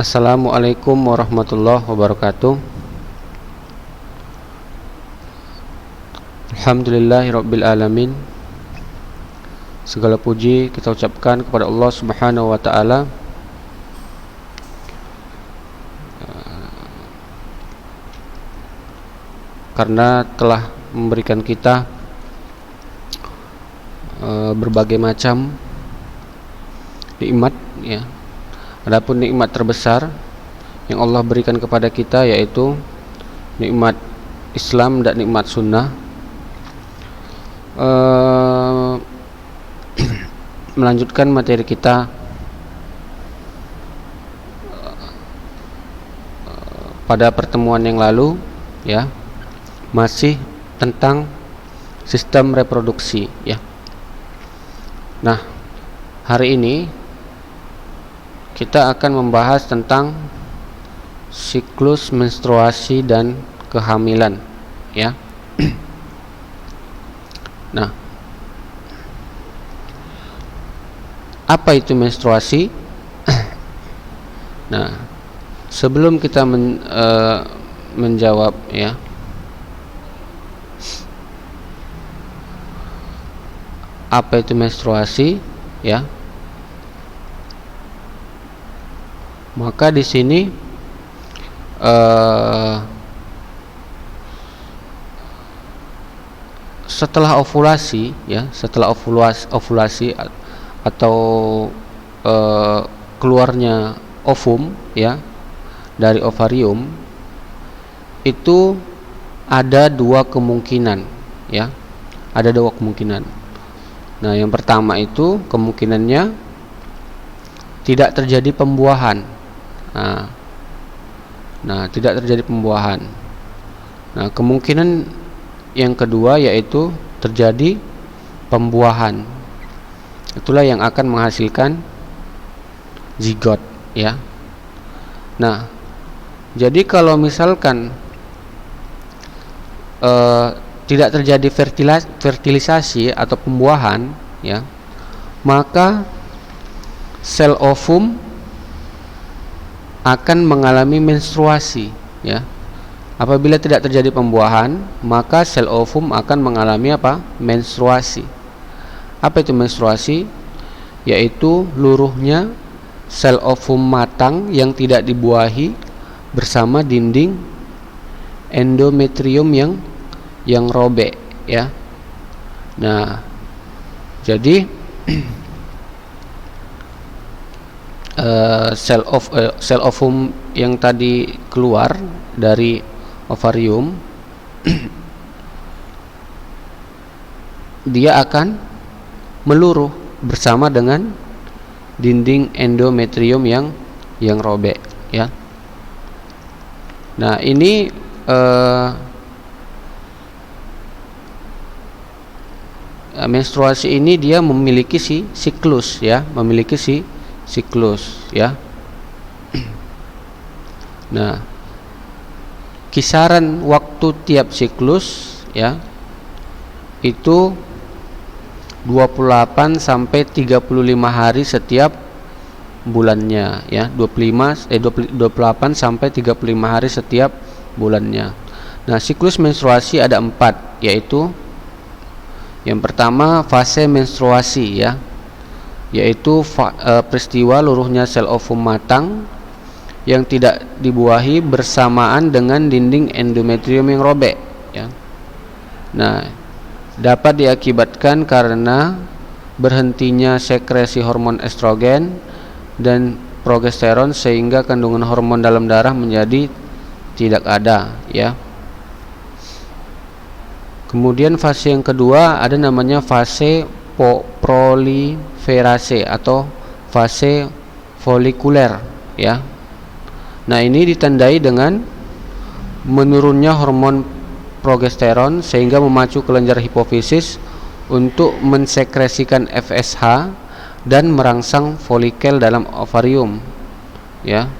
Assalamualaikum warahmatullahi wabarakatuh. Alhamdulillahirabbil alamin. Segala puji kita ucapkan kepada Allah Subhanahu wa taala karena telah memberikan kita berbagai macam nikmat, ya. Adapun nikmat terbesar yang Allah berikan kepada kita yaitu nikmat Islam dan nikmat sunnah. Melanjutkan materi kita pada pertemuan yang lalu, ya, masih tentang sistem reproduksi, ya. Nah, hari ini kita akan membahas tentang siklus menstruasi dan kehamilan, ya. Nah, apa itu menstruasi? Nah, sebelum kita menjawab, ya, apa itu menstruasi, ya, maka di sini setelah ovulasi, ya, setelah ovulasi atau keluarnya ovum, ya, dari ovarium, itu ada dua kemungkinan, ya, ada dua kemungkinan. Nah, yang pertama itu kemungkinannya tidak terjadi pembuahan. Nah, tidak terjadi pembuahan. Nah, kemungkinan yang kedua yaitu terjadi pembuahan. Itulah yang akan menghasilkan zigot, ya. Nah, jadi kalau misalkan tidak terjadi fertilisasi atau pembuahan, ya, maka sel ovum akan mengalami menstruasi, ya. Apabila tidak terjadi pembuahan, maka sel ovum akan mengalami apa? Menstruasi. Apa itu menstruasi? Yaitu luruhnya sel ovum matang yang tidak dibuahi bersama dinding endometrium yang robek, ya. Nah, jadi sel ovum yang tadi keluar dari ovarium dia akan meluruh bersama dengan dinding endometrium yang robek, ya. Nah, ini menstruasi ini dia memiliki siklus, ya, memiliki siklus, ya. Nah, kisaran waktu tiap siklus, ya, itu 28 sampai 35 hari setiap bulannya, ya. 28 sampai 35 hari setiap bulannya. Nah, siklus menstruasi ada 4, yaitu yang pertama fase menstruasi, ya, yaitu peristiwa luruhnya sel ovum matang yang tidak dibuahi bersamaan dengan dinding endometrium yang robek, ya. Nah, dapat diakibatkan karena berhentinya sekresi hormon estrogen dan progesteron sehingga kandungan hormon dalam darah menjadi tidak ada, ya. Kemudian fase yang kedua ada namanya fase proliferase atau fase folikuler, ya. Nah, ini ditandai dengan menurunnya hormon progesteron sehingga memacu kelenjar hipofisis untuk mensekresikan FSH dan merangsang folikel dalam ovarium, ya,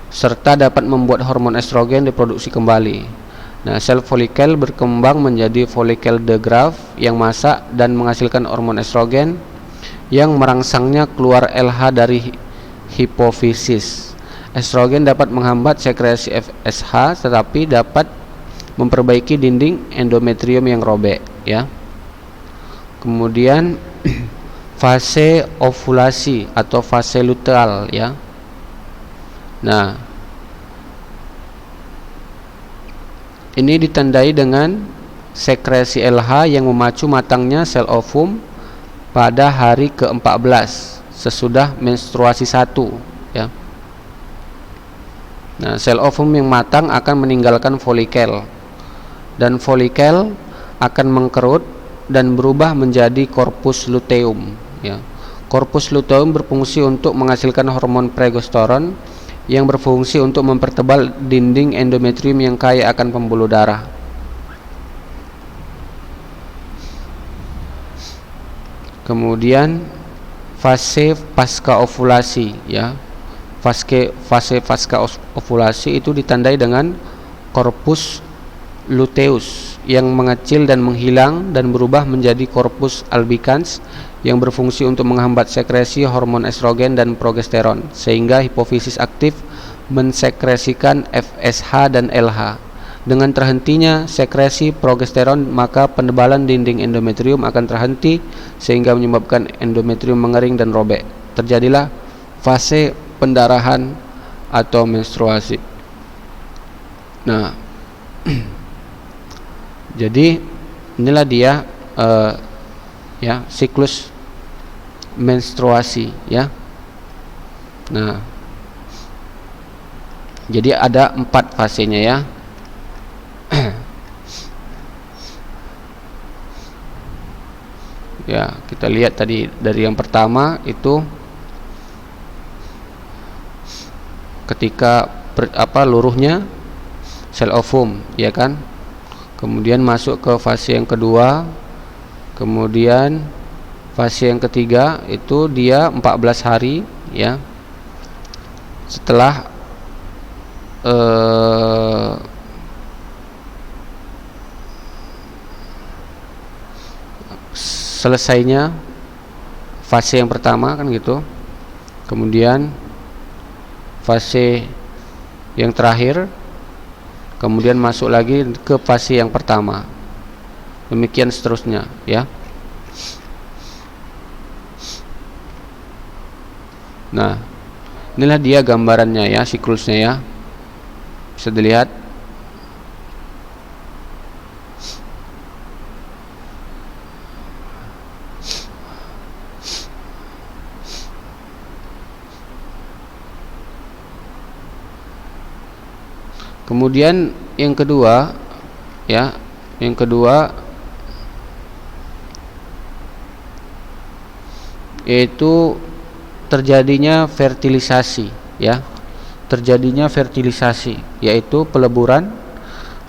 serta dapat membuat hormon estrogen diproduksi kembali. Nah, sel folikel berkembang menjadi folikel de Graaff yang masak dan menghasilkan hormon estrogen yang merangsangnya keluar LH dari hipofisis. Estrogen dapat menghambat sekresi FSH tetapi dapat memperbaiki dinding endometrium yang robek, ya. Kemudian fase ovulasi atau fase luteal, ya. Nah, ini ditandai dengan sekresi LH yang memacu matangnya sel ovum pada hari ke-14 sesudah menstruasi 1, ya. Nah, sel ovum yang matang akan meninggalkan folikel dan folikel akan mengkerut dan berubah menjadi korpus luteum, ya. Korpus luteum berfungsi untuk menghasilkan hormon progesteron yang berfungsi untuk mempertebal dinding endometrium yang kaya akan pembuluh darah. Kemudian fase pasca ovulasi, ya. Fase pasca ovulasi itu ditandai dengan korpus luteus yang mengecil dan menghilang dan berubah menjadi korpus albicans yang berfungsi untuk menghambat sekresi hormon estrogen dan progesteron sehingga hipofisis aktif mensekresikan FSH dan LH. Dengan terhentinya sekresi progesteron, maka penebalan dinding endometrium akan terhenti sehingga menyebabkan endometrium mengering dan robek. Terjadilah fase pendarahan atau menstruasi. Nah, jadi inilah dia ya, siklus menstruasi, ya. Nah, jadi ada 4 fasenya, ya. Ya, kita lihat tadi dari yang pertama itu ketika luruhnya sel ovum, ya kan. Kemudian masuk ke fase yang kedua, kemudian fase yang ketiga itu dia 14 hari, ya. Setelah selesainya fase yang pertama, kan gitu. Kemudian fase yang terakhir, kemudian masuk lagi ke fase yang pertama, demikian seterusnya, ya. Nah, inilah dia gambarannya, ya, siklusnya, ya, bisa dilihat. Kemudian yang kedua, ya, yang kedua yaitu terjadinya fertilisasi, ya. Terjadinya fertilisasi yaitu peleburan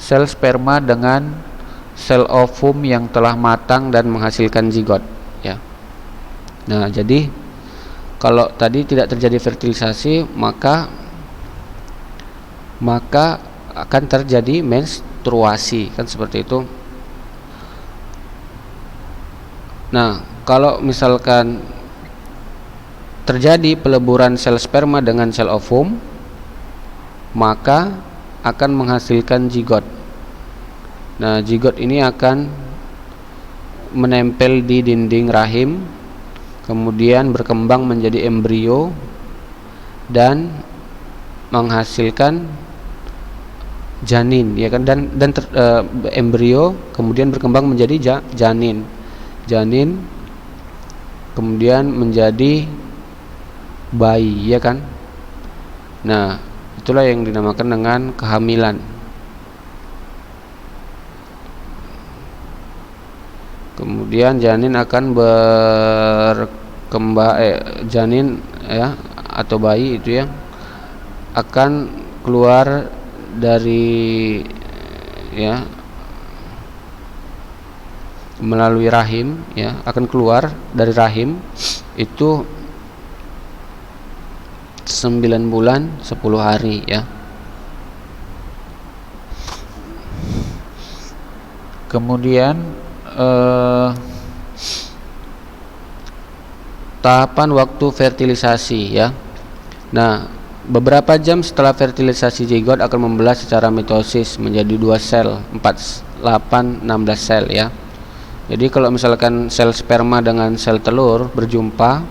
sel sperma dengan sel ovum yang telah matang dan menghasilkan zigot, ya. Nah, jadi kalau tadi tidak terjadi fertilisasi, maka akan terjadi menstruasi, kan seperti itu. Nah, kalau misalkan terjadi peleburan sel sperma dengan sel ovum, maka akan menghasilkan zigot. Nah, zigot ini akan menempel di dinding rahim, kemudian berkembang menjadi embrio dan menghasilkan janin, ya kan, dan embrio kemudian berkembang menjadi janin kemudian menjadi bayi, ya kan. Nah, itulah yang dinamakan dengan kehamilan. Kemudian janin akan berkembang, janin, ya, atau bayi itu, ya, akan keluar dari, ya, melalui rahim, ya, akan keluar dari rahim itu 9 bulan 10 hari, ya. Kemudian tahapan waktu fertilisasi, ya. Nah, beberapa jam setelah fertilisasi zigot akan membelah secara mitosis menjadi 2 sel, 4, 8, 16 sel ya. Jadi kalau misalkan sel sperma dengan sel telur berjumpa,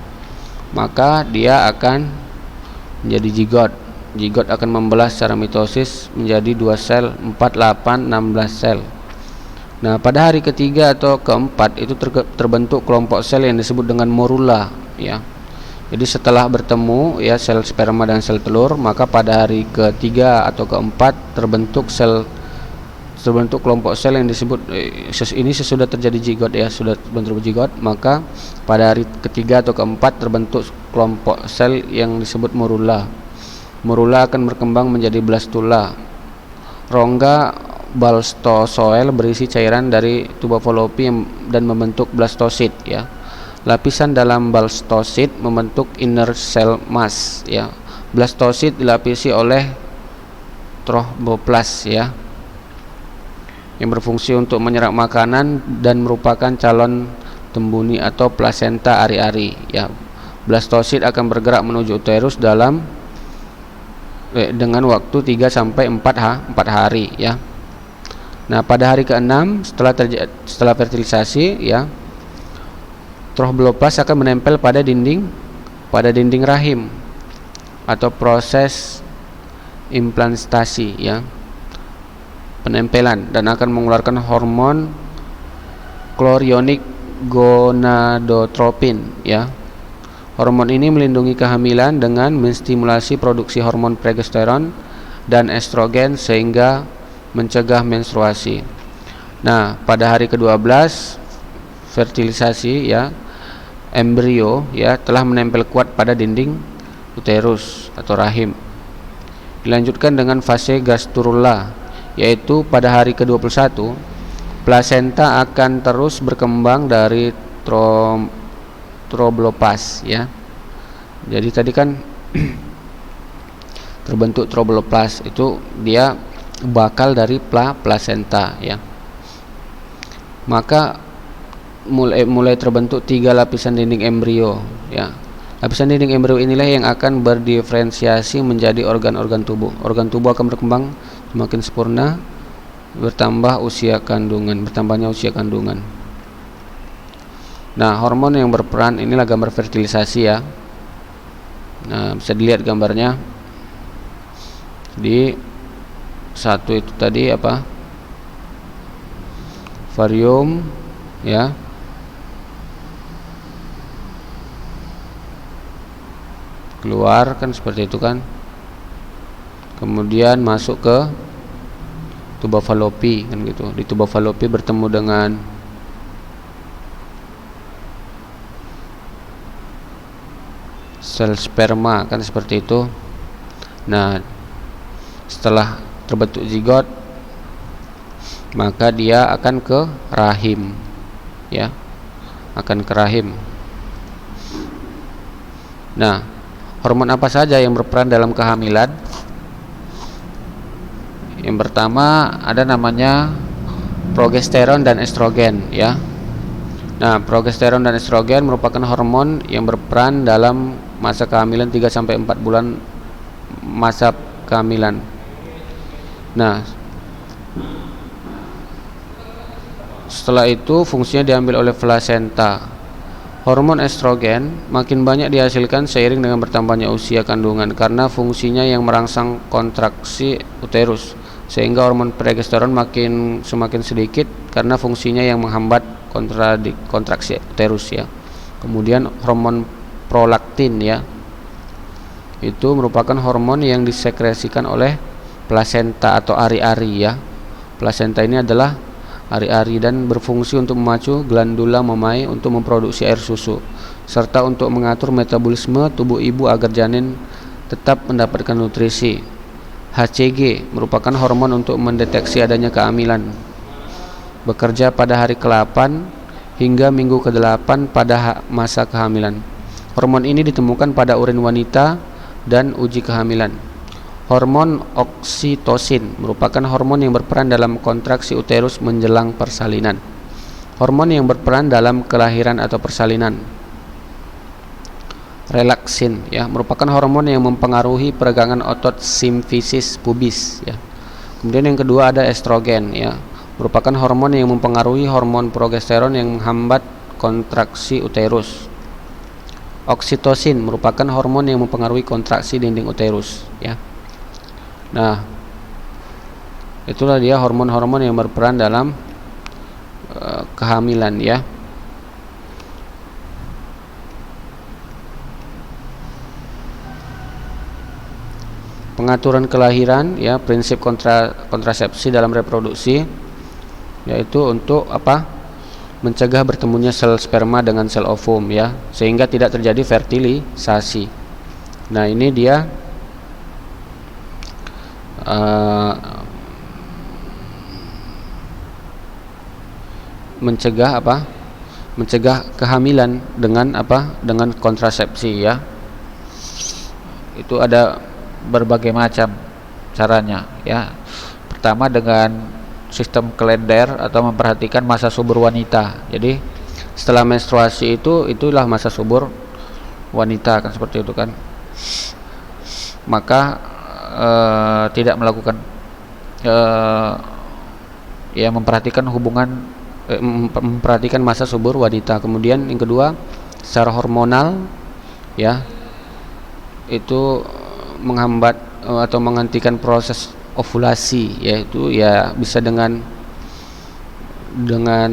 maka dia akan menjadi zigot. Zigot akan membelah secara mitosis menjadi 2 sel, 4, 8, 16 sel. Nah, pada hari ketiga atau keempat itu terbentuk kelompok sel yang disebut dengan morula ya. Jadi setelah bertemu ya sel sperma dan sel telur, maka pada hari ketiga atau keempat terbentuk kelompok sel yang disebut ini sesudah terjadi zigot ya, sudah terbentuk zigot, maka pada hari ketiga atau keempat terbentuk kelompok sel yang disebut morula. Morula akan berkembang menjadi blastula. Rongga blastozoel berisi cairan dari tuba Fallopi dan membentuk blastosit ya. Lapisan dalam blastosit membentuk inner cell mass ya. Blastosit dilapisi oleh tromboplas ya, yang berfungsi untuk menyerap makanan dan merupakan calon tembuni atau plasenta ari-ari ya. Blastosit akan bergerak menuju uterus dengan waktu 3 sampai 4 hari ya. Nah, pada hari ke-6 setelah fertilisasi ya, tromboplas akan menempel pada dinding rahim atau proses implantasi ya, penempelan, dan akan mengeluarkan hormon chorionic gonadotropin ya. Hormon ini melindungi kehamilan dengan menstimulasi produksi hormon progesteron dan estrogen sehingga mencegah menstruasi. Nah, pada hari ke-12 fertilisasi ya, embrio ya telah menempel kuat pada dinding uterus atau rahim. Dilanjutkan dengan fase gastrula, yaitu pada hari ke-21 plasenta akan terus berkembang dari tromboplas ya. Jadi tadi kan terbentuk tromboplas, itu dia bakal dari plasenta ya. Maka mulai terbentuk 3 lapisan dinding embrio ya. Lapisan dinding embrio inilah yang akan berdiferensiasi menjadi organ-organ tubuh. Organ tubuh akan berkembang semakin sempurna bertambahnya usia kandungan. Nah, hormon yang berperan, inilah gambar fertilisasi ya. Nah, bisa dilihat gambarnya di satu itu tadi apa, varium ya, keluar kan seperti itu kan, kemudian masuk ke tuba Fallopi kan gitu. Di tuba Fallopi bertemu dengan sel sperma kan seperti itu. Nah, setelah terbentuk zigot, maka dia akan ke rahim ya, akan ke rahim. Nah, hormon apa saja yang berperan dalam kehamilan? Yang pertama ada namanya progesteron dan estrogen ya. Nah, progesteron dan estrogen merupakan hormon yang berperan dalam masa kehamilan 3 sampai 4 bulan masa kehamilan. Nah, setelah itu fungsinya diambil oleh plasenta. Hormon estrogen makin banyak dihasilkan seiring dengan bertambahnya usia kandungan karena fungsinya yang merangsang kontraksi uterus, sehingga hormon progesteron semakin sedikit karena fungsinya yang menghambat kontraksi uterus ya. Kemudian hormon prolaktin ya, itu merupakan hormon yang disekresikan oleh plasenta atau ari-ari ya. Plasenta ini adalah ari-ari dan berfungsi untuk memacu glandula mamae untuk memproduksi air susu serta untuk mengatur metabolisme tubuh ibu agar janin tetap mendapatkan nutrisi. HCG merupakan hormon untuk mendeteksi adanya kehamilan. Bekerja pada hari ke-8 hingga minggu ke-8 pada masa kehamilan. Hormon ini ditemukan pada urin wanita dan uji kehamilan. Hormon oksitosin merupakan hormon yang berperan dalam kontraksi uterus menjelang persalinan. Hormon yang berperan dalam kelahiran atau persalinan. relaksin ya, merupakan hormon yang mempengaruhi peregangan otot simfisis pubis ya. Kemudian yang kedua ada estrogen ya, merupakan hormon yang mempengaruhi hormon progesteron yang menghambat kontraksi uterus. Oksitosin merupakan hormon yang mempengaruhi kontraksi dinding uterus ya. Nah, itulah dia hormon-hormon yang berperan dalam kehamilan ya. Pengaturan kelahiran ya, prinsip kontrasepsi dalam reproduksi yaitu untuk apa? Mencegah bertemunya sel sperma dengan sel ovum ya, sehingga tidak terjadi fertilisasi. Nah, ini dia mencegah apa? Mencegah kehamilan dengan apa? Dengan kontrasepsi ya. Itu ada berbagai macam caranya ya. Pertama dengan sistem kalender atau memperhatikan masa subur wanita. Jadi setelah menstruasi itulah masa subur wanita kan, seperti itu kan. Maka tidak melakukan ya, memperhatikan hubungan memperhatikan masa subur wanita. Kemudian yang kedua secara hormonal ya, itu menghambat atau menghentikan proses ovulasi, yaitu ya bisa dengan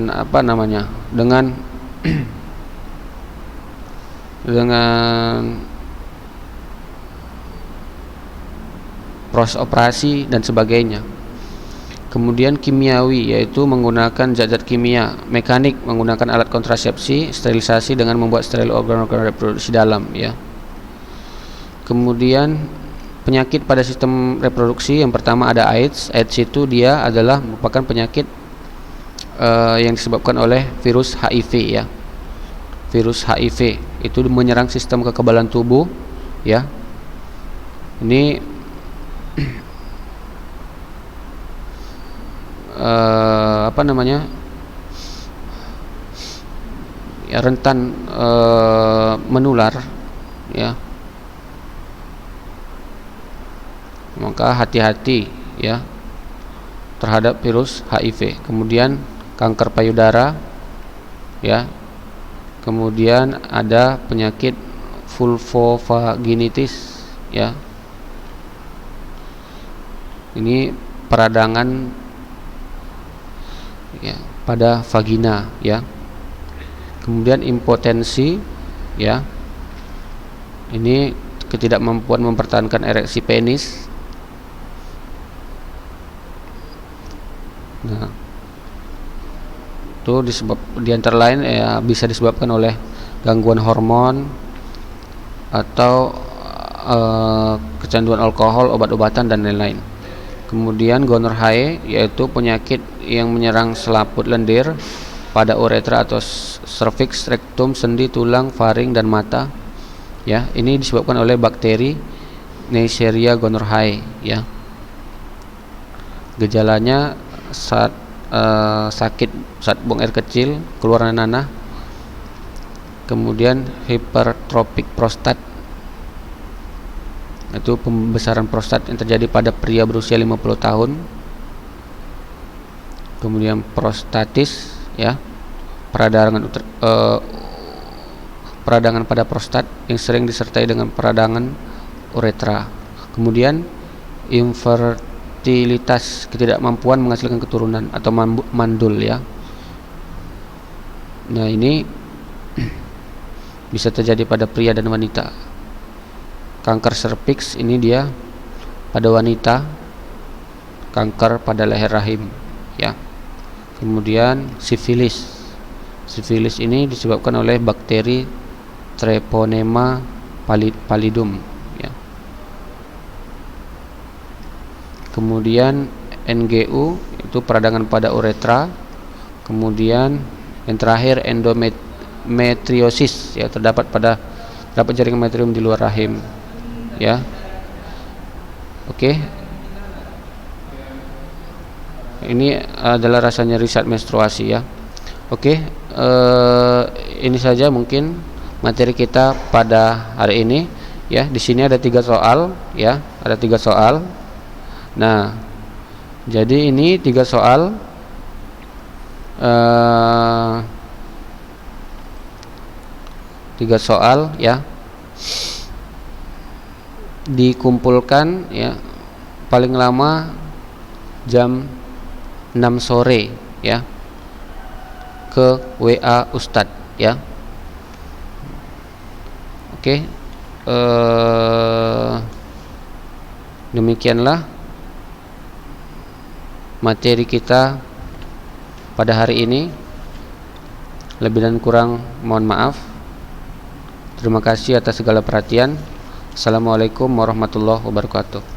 apa namanya, dengan dengan proses operasi dan sebagainya. Kemudian kimiawi, yaitu menggunakan zat-zat kimia. Mekanik, menggunakan alat kontrasepsi. Sterilisasi dengan membuat steril organ-organ reproduksi dalam ya. Kemudian penyakit pada sistem reproduksi, yang pertama ada AIDS. AIDS itu dia adalah merupakan penyakit yang disebabkan oleh virus HIV ya. Virus HIV itu menyerang sistem kekebalan tubuh ya. Ini apa namanya ya, rentan menular ya. Maka hati-hati ya terhadap virus HIV. Kemudian kanker payudara ya. Kemudian ada penyakit vulvovaginitis ya. Ini peradangan ya pada vagina ya. Kemudian impotensi ya. Ini ketidakmampuan mempertahankan ereksi penis. Nah, itu di antara lain ya, bisa disebabkan oleh gangguan hormon atau kecanduan alkohol, obat-obatan dan lain-lain. Kemudian gonorrhea, yaitu penyakit yang menyerang selaput lendir pada uretra atau cervix, rektum, sendi, tulang, faring dan mata. Ya, ini disebabkan oleh bakteri Neisseria gonorrhoeae ya. Gejalanya saat sakit saat buang air kecil, keluar nanah. Kemudian hipertropik prostat, itu pembesaran prostat yang terjadi pada pria berusia 50 tahun. Kemudian prostatis ya, peradangan pada prostat yang sering disertai dengan peradangan uretra. Kemudian infertilitas, ketidakmampuan menghasilkan keturunan atau mandul ya. Nah, ini bisa terjadi pada pria dan wanita. Kanker serviks, ini dia pada wanita. Kanker pada leher rahim ya. Kemudian sifilis. Sifilis ini disebabkan oleh bakteri Treponema pallidum ya. Kemudian NGU, itu peradangan pada uretra. Kemudian yang terakhir endometriosis ya, terdapat jaringan metrium di luar rahim ya. Oke. Ini adalah rasa nyeri saat menstruasi ya. Oke, ini saja mungkin materi kita pada hari ini ya. Di sini ada 3 soal ya, ada 3 soal. Nah, jadi ini 3 soal 3 soal ya, dikumpulkan ya paling lama jam 6 sore ya ke WA Ustadz ya. Oke, demikianlah materi kita pada hari ini. Lebih dan kurang mohon maaf. Terima kasih atas segala perhatian. Assalamualaikum warahmatullahi wabarakatuh.